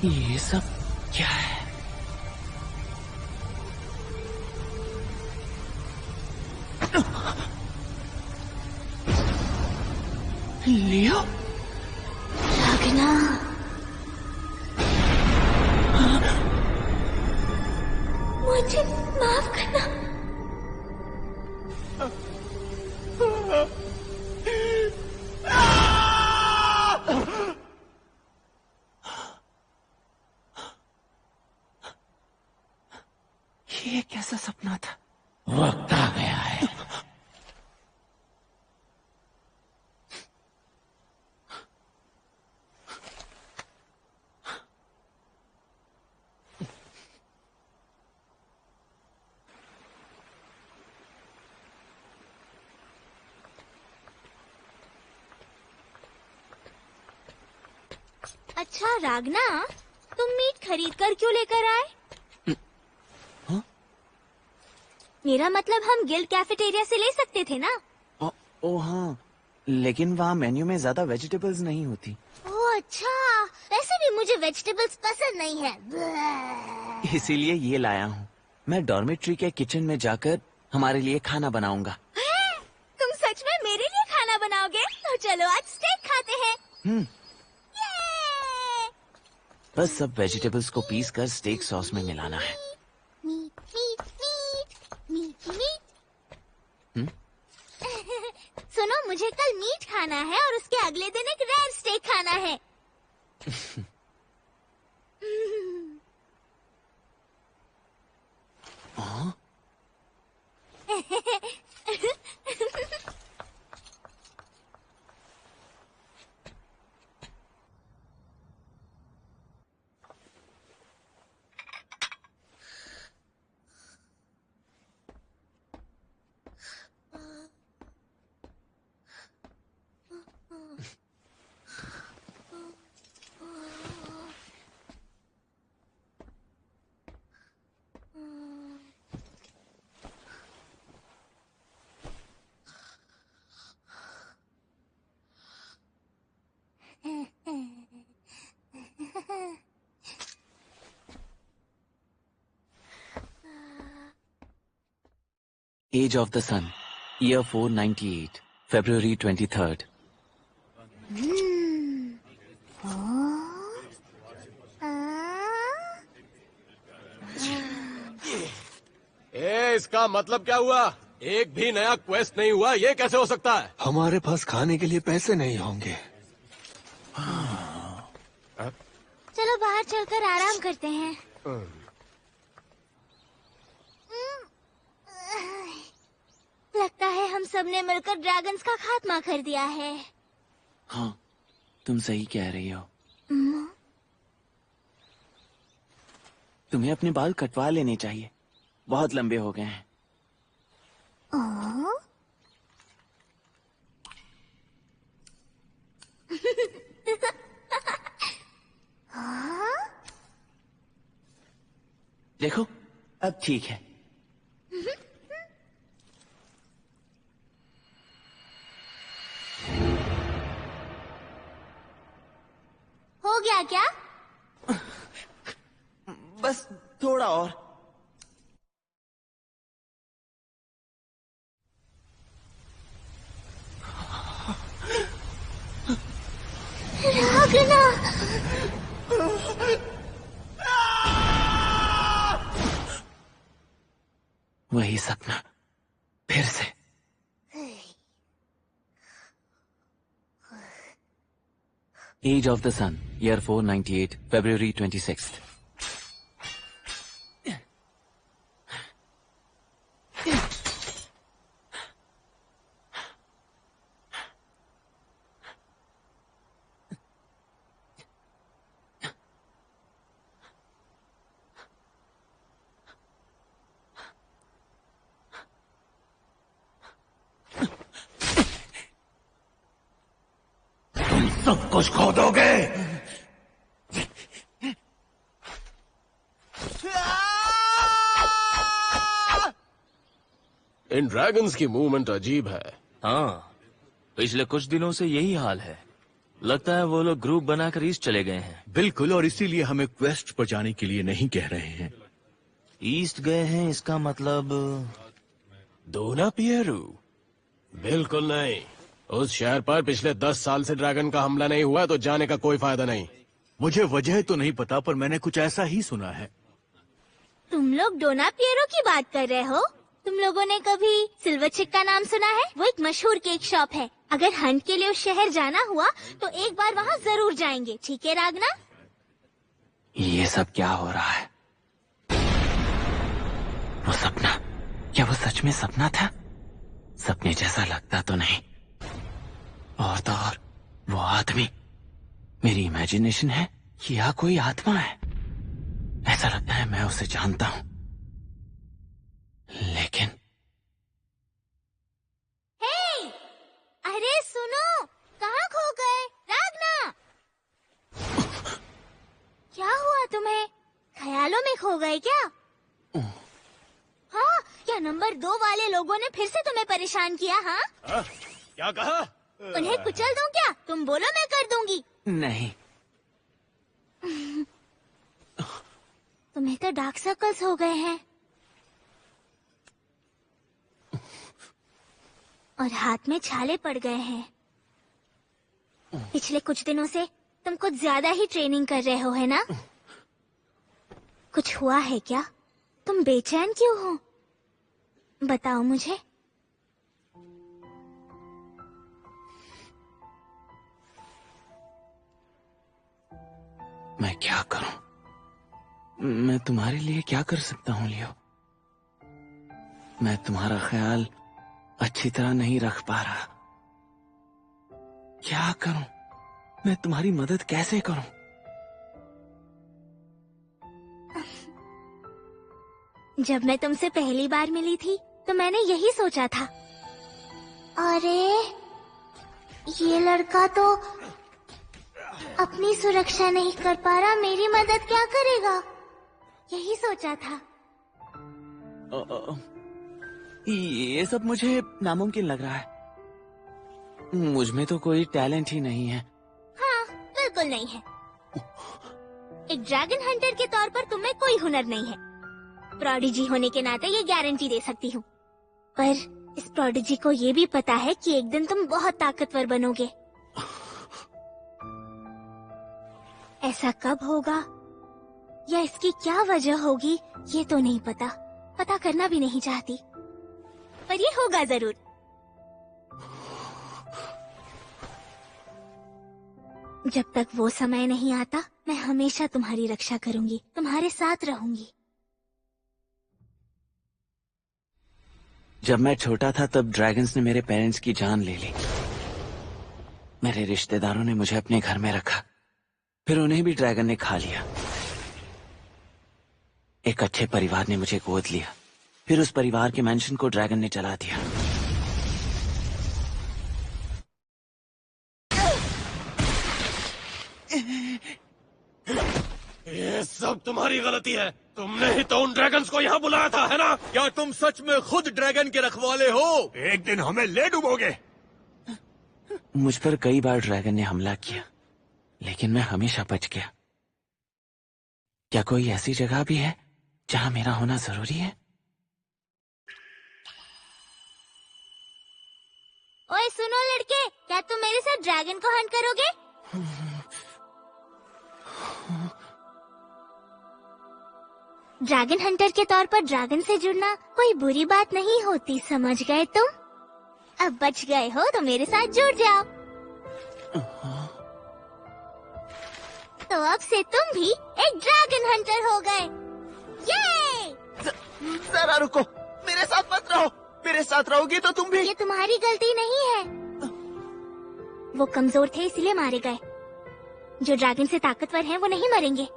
ये सब क्या है? लियो, रागना, मुझे माफ करना। ये कैसा सपना था? वक्त आ गया है। अच्छा रागना, तुम मीट खरीद कर क्यों लेकर आए? मेरा मतलब हम गिल्ड कैफेटेरिया से ले सकते थे ना। ओ हाँ, लेकिन वहाँ मेन्यू में ज्यादा वेजिटेबल्स नहीं होती। ओह अच्छा, वैसे भी मुझे वेजिटेबल्स पसंद नहीं है। इसीलिए ये लाया हूँ। मैं डॉर्मेट्री के किचन में जाकर हमारे लिए खाना बनाऊंगा। तुम सच में मेरे लिए खाना बनाओगे? तो चलो आज स्टेक खाते हैं। ये! बस सब वेजिटेबल्स को पीस कर स्टेक सॉस में मिलाना है। Meat meat meat meat meat. सुनो, मुझे कल मीट खाना है और उसके अगले दिन एक रेयर स्टेक खाना है। Age of the Sun, year 498, February 23rd. इसका मतलब क्या हुआ? एक भी नया क्वेस्ट नहीं हुआ, ये कैसे हो सकता है? हमारे पास खाने के लिए पैसे नहीं होंगे। चलो बाहर चलकर आराम करते हैं। लगता है हम सबने मिलकर ड्रैगन्स का खात्मा कर दिया है। हाँ, तुम सही कह रही हो। तुम्हें अपने बाल कटवा लेने चाहिए, बहुत लंबे हो गए हैं। देखो, अब ठीक है। हो गया क्या? बस थोड़ा और। रागना! वही सपना फिर से। Age of the Sun, year 498, February 26th. तुम सब कुछ खो दोगे। इन ड्रैगन्स की मूवमेंट अजीब है। हाँ, पिछले कुछ दिनों से यही हाल है। लगता है वो लोग ग्रुप बनाकर ईस्ट चले गए हैं। बिल्कुल, और इसीलिए हमें क्वेस्ट पर जाने के लिए नहीं कह रहे हैं। ईस्ट गए हैं इसका मतलब दोना पियरू? बिल्कुल नहीं। उस शहर पर पिछले 10 साल से ड्रैगन का हमला नहीं हुआ, तो जाने का कोई फायदा नहीं। मुझे वजह तो नहीं पता, पर मैंने कुछ ऐसा ही सुना है। तुम लोग डोना पियरो की बात कर रहे हो? तुम लोगों ने कभी सिल्वर चिक का नाम सुना है? वो एक मशहूर केक शॉप है। अगर हंट के लिए उस शहर जाना हुआ तो एक बार वहाँ जरूर जाएंगे, ठीक है रागना? ये सब क्या हो रहा है? वो सपना, क्या वो सच में सपना था? सपने जैसा लगता तो नहीं। और तो और वो आदमी मेरी इमेजिनेशन है या कोई आत्मा है? ऐसा लगता है मैं उसे जानता हूं, लेकिन हे! अरे सुनो, कहाँ खो गए? रागना! क्या हुआ तुम्हें? ख्यालों में खो गए क्या? हाँ, क्या नंबर 2 वाले लोगों ने फिर से तुम्हें परेशान किया? हाँ, क्या कहा? उन्हें कुचल दूं क्या? तुम बोलो, मैं कर दूंगी। नहीं। तुम्हें तो डार्क सर्कल्स हो गए हैं और हाथ में छाले पड़ गए हैं। पिछले कुछ दिनों से तुम कुछ ज्यादा ही ट्रेनिंग कर रहे हो, है ना? कुछ हुआ है क्या? तुम बेचैन क्यों हो? बताओ मुझे। मैं क्या करूं? मैं तुम्हारे लिए क्या कर सकता हूं लियो? मैं तुम्हारा ख्याल अच्छी तरह नहीं रख पा रहा। क्या करूं? मैं तुम्हारी मदद कैसे करूं? जब मैं तुमसे पहली बार मिली थी तो मैंने यही सोचा था, अरे ये लड़का तो अपनी सुरक्षा नहीं कर पा रहा, मेरी मदद क्या करेगा? यही सोचा था। ये सब मुझे नामुमकिन लग रहा है। मुझ में तो कोई टैलेंट ही नहीं है। हाँ, बिल्कुल नहीं है। एक ड्रैगन हंटर के तौर पर तुम्हें कोई हुनर नहीं है। प्रोडिजी होने के नाते ये गारंटी दे सकती हूँ। पर इस प्रोडिजी को ये भी पता है कि एक दिन तुम बहुत ताकतवर बनोगे। ऐसा कब होगा या इसकी क्या वजह होगी ये तो नहीं पता, पता करना भी नहीं चाहती, पर ये होगा जरूर। जब तक वो समय नहीं आता मैं हमेशा तुम्हारी रक्षा करूंगी, तुम्हारे साथ रहूंगी। जब मैं छोटा था तब ड्रैगन्स ने मेरे पेरेंट्स की जान ले ली। मेरे रिश्तेदारों ने मुझे अपने घर में रखा, फिर उन्हें भी ड्रैगन ने खा लिया। एक अच्छे परिवार ने मुझे गोद लिया, फिर उस परिवार के मैंशन को ड्रैगन ने जला दिया। ये सब तुम्हारी गलती है। तुमने ही तो उन ड्रैगन्स को यहाँ बुलाया था, है ना? क्या तुम सच में खुद ड्रैगन के रखवाले हो? एक दिन हमें ले डूबोगे। मुझ पर कई बार ड्रैगन ने हमला किया, लेकिन मैं हमेशा बच गया। क्या कोई ऐसी जगह भी है जहां मेरा होना जरूरी है? ओए सुनो लड़के, क्या तुम मेरे साथ ड्रैगन को हंट करोगे? ड्रैगन हंटर के तौर पर ड्रैगन से जुड़ना कोई बुरी बात नहीं होती, समझ गए तुम? अब बच गए हो तो मेरे साथ जुड़ जाओ। तो अब से तुम भी एक ड्रैगन हंटर हो गए। ये! जरा रुको, मेरे साथ मत रहो। मेरे साथ रहोगी तो तुम भी। ये तुम्हारी गलती नहीं है। वो कमजोर थे इसलिए मारे गए। जो ड्रैगन से ताकतवर हैं वो नहीं मरेंगे।